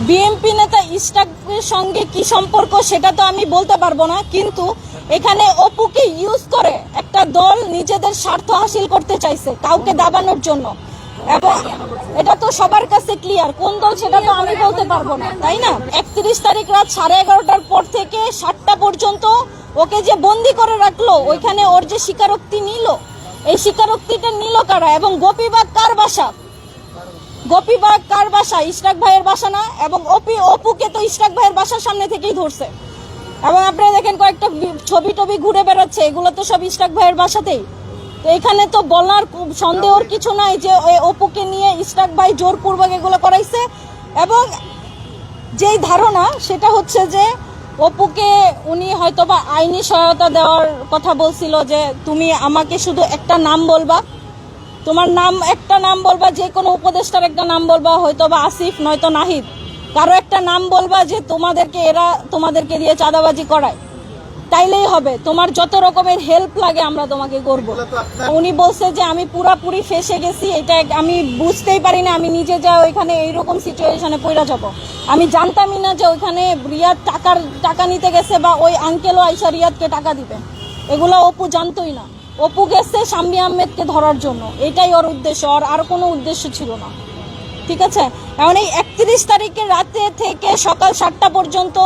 BNP নেতা ইশরাকের সঙ্গে কি সম্পর্ক সেটা তো আমি বলতে পারবো না, কিন্তু এখানে অপুকে ইউজ করে একটা দল নিজেদের স্বার্থ হাসিল করতে চাইছে কাউকে দাবানোর জন্য, এবং এটা তো সবার কাছে ক্লিয়ার। কোন দল সেটা তো আমি বলতে পারবো না, তাই না? 31 তারিখ রাত 11:30টার পর থেকে 7টা পর্যন্ত ওকে যে বন্দি করে রাখলো, ওইখানে ওর যে স্বীকারোক্তি নিল, এই স্বীকারোক্তিটা নিল কারা? এবং গোপীবাগ কার বাসা? গোপীবাগ কার বাসা? ইশরাক ভাইয়ের বাসা না? এবং অপুকে তো ইশরাক ভাইয়ের বাসার সামনে থেকেই ধরছে, এবং আপনারা দেখেন কয়েকটা ছবি টবি ঘুরে বেড়াচ্ছে, এগুলো তো সব ইশরাক ভাইয়ের বাসাতেই। তো এখানে তো বলার সন্দেহর কিছু নাই যে অপুকে নিয়ে ইশরাক ভাই জোরপূর্বক এগুলো করাইছে। এবং যেই ধারণা সেটা হচ্ছে যে অপুকে উনি হয়তোবা আইনি সহায়তা দেওয়ার কথা বলছিল, যে তুমি আমাকে শুধু একটা নাম বলবা, তোমার নাম একটা নাম বলবা, যে কোনো উপদেষ্টার একটা নাম বলবা, হয়তোবা আসিফ নয়তো নাহিদ, কারো একটা নাম বলবা যে এরা তোমাদেরকে দিয়ে চাঁদাবাজি করায়, তাইলেই হবে, তোমার যত রকমের হেল্প লাগে আমরা তোমাকে করব। উনি বলছে যে আমি পুরাপুরি ফেসে গেছি, এটা আমি বুঝতেই পারি না, আমি নিজে যা ওইখানে এইরকম সিচুয়েশনে পড়ে যাব। আমি জানতামই না যে ওইখানে রিয়াদ টাকা নিতে গেছে, বা ওই আঙ্কেলও আইসা রিয়াদকে টাকা দিবে, এগুলো অপু জানতোই না। অপু গেছে শাম্মী আহমেদকে ধরার জন্য, এটাই ওর উদ্দেশ্য, আর কোনো উদ্দেশ্য ছিল না। ঠিক আছে, এখন এই 31 তারিখের রাতে থেকে সকাল 7টা পর্যন্ত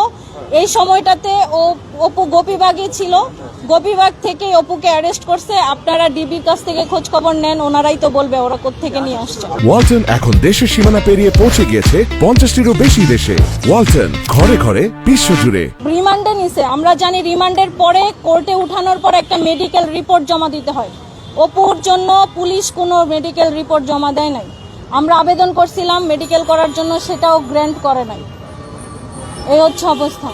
এই সময়টাতে অপু গোপীবাগে ছিল। গোপীবাগ থেকে অপুকে অ্যারেস্ট করছে। আপনারা ডিবির কাছ থেকে খোঁজ খবর নেন, ওনারাই তো বলবে ওরা কোত্থেকে নিয়ে আসছে। ওয়ালটন এখন দেশের সীমানা পেরিয়ে পৌঁছে গিয়েছে 50টিরও বেশি দেশে। ওয়ালটন, ঘরে ঘরে বিশ্বজুড়ে। রিমান্ডে নিছে, আমরা জানি রিমান্ডের পরে কোর্টে উঠানোর পর একটা মেডিকেল রিপোর্ট জমা দিতে হয়। অপুর জন্য পুলিশ কোনো মেডিকেল রিপোর্ট জমা দেয় নাই। আমরা আবেদন করছিলাম মেডিকেল করার জন্য, সেটাও গ্র্যান্ট করে নাই। এই হচ্ছে অবস্থা।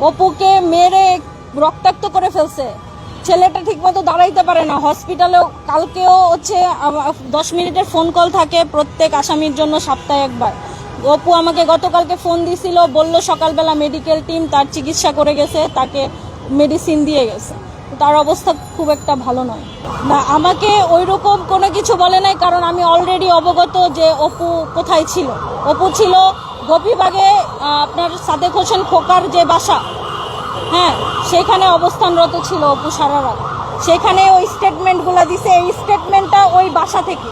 অপুকে মেরে রক্তাক্ত করে ফেলছে, ছেলেটা ঠিকমতো দাঁড়াইতে পারে না। হসপিটালেও কালকেও হচ্ছে 10 মিনিটের ফোন কল থাকে প্রত্যেক আসামির জন্য সপ্তাহে একবার। অপু আমাকে গতকালকে ফোন দিছিল, বলল সকালবেলা মেডিকেল টিম তার চিকিৎসা করে গেছে, তাকে মেডিসিন দিয়ে গেছে, তার অবস্থা খুব একটা ভালো নয়। না, আমাকে ওইরকম কোনো কিছু বলে নাই, কারণ আমি অলরেডি অবগত যে অপু কোথায় ছিল। অপু ছিল গোপীবাগে, আপনার সাদেক হোসেন খোকার যে বাসা, হ্যাঁ, সেখানে অবস্থানরত ছিল অপু সারা রাত। সেখানে ওই স্টেটমেন্টগুলো দিছে, এই স্টেটমেন্টটা ওই বাসা থেকে,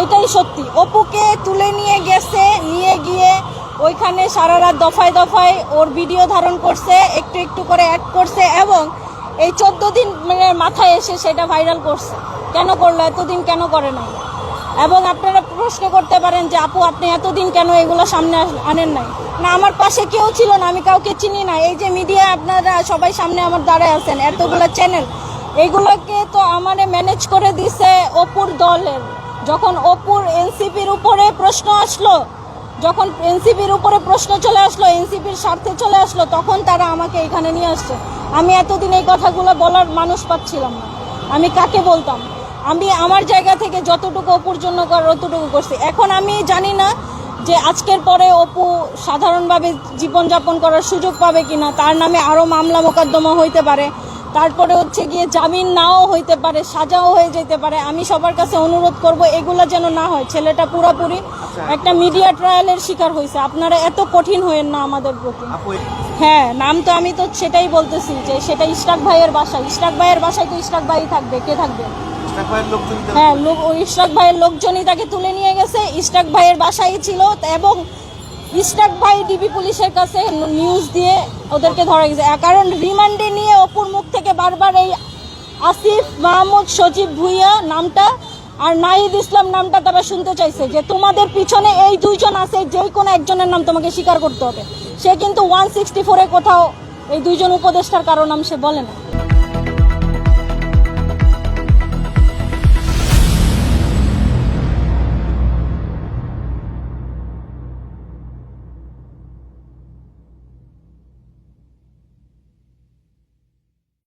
এটাই সত্যি। অপুকে তুলে নিয়ে গেছে, নিয়ে গিয়ে ওইখানে সারা রাত দফায় দফায় ওর ভিডিও ধারণ করছে, একটু একটু করে অ্যাড করছে, এবং এই 14 দিন মাথায় এসে সেটা ভাইরাল করছে। কেন করলো? এতদিন কেন করে নাই? এবং আপনারা প্রশ্ন করতে পারেন যে আপু আপনি এতদিন কেন এগুলো সামনে আনেন নাই? না, আমার পাশে কেউ ছিল না, আমি কাউকে চিনি না। এই যে মিডিয়া আপনারা সবাই সামনে আমার দাঁড়ায় আছেন, এতগুলো চ্যানেল, এইগুলোকে তো আমারে ম্যানেজ করে দিছে অপুর দলের। যখন অপুর এনসিপির উপরে প্রশ্ন আসলো, যখন এনসিপির উপরে প্রশ্ন চলে আসলো, এনসিপির স্বার্থে চলে আসলো, তখন তারা আমাকে এখানে নিয়ে আসছে। আমি এতদিন এই কথাগুলো বলার মানুষ পাচ্ছিলাম না, আমি কাকে বলতাম? আমি আমার জায়গা থেকে যতটুকু অপুর জন্য করার অতটুকু করছি। এখন আমি জানি না যে আজকের পরে অপু সাধারণভাবে জীবনযাপন করার সুযোগ পাবে কিনা, তার নামে আরও মামলা মোকদ্দমা হইতে পারে, তারপরে হচ্ছে গিয়ে জামিন নাও হইতে পারে, সাজাও হয়ে যেতে পারে। আমি সবার কাছে অনুরোধ করব এগুলো যেন না হয়। ছেলেটা পুরোপুরি একটা মিডিয়া ট্রায়ালের শিকার হয়েছে, আপনারা এত কঠিন হয়েন না আমাদের প্রতি। হ্যাঁ, নাম তো আমি তো সেটাই বলতেছি যে সেটা ইশরাক ভাইয়ের বাসা। ইশরাক ভাইয়ের বাসায় তো ইশরাক ভাই থাকবে, কে থাকবে? হ্যাঁ, ইশরাক ভাইয়ের লোকজনই তাকে তুলে নিয়ে গেছে, ইশরাক ভাইয়ের বাসায় ছিল, এবং ইশরাক ভাই ডিবি পুলিশের কাছে নিউজ দিয়ে ওদেরকে ধরা গেছে। কারণ রিমান্ডে নিয়ে অপুর মুখ থেকে বারবার এই আসিফ মাহমুদ সজীব ভুইয়া নামটা আর নাহিদ ইসলাম নামটা তারা শুনতে চাইছে, যে তোমাদের পিছনে এই দুইজন আছে, যে কোনো একজনের নাম তোমাকে স্বীকার করতে হবে। সে কিন্তু 164-এ কোথাও এই দুইজন উপদেষ্টার কারো নাম সে বলে না।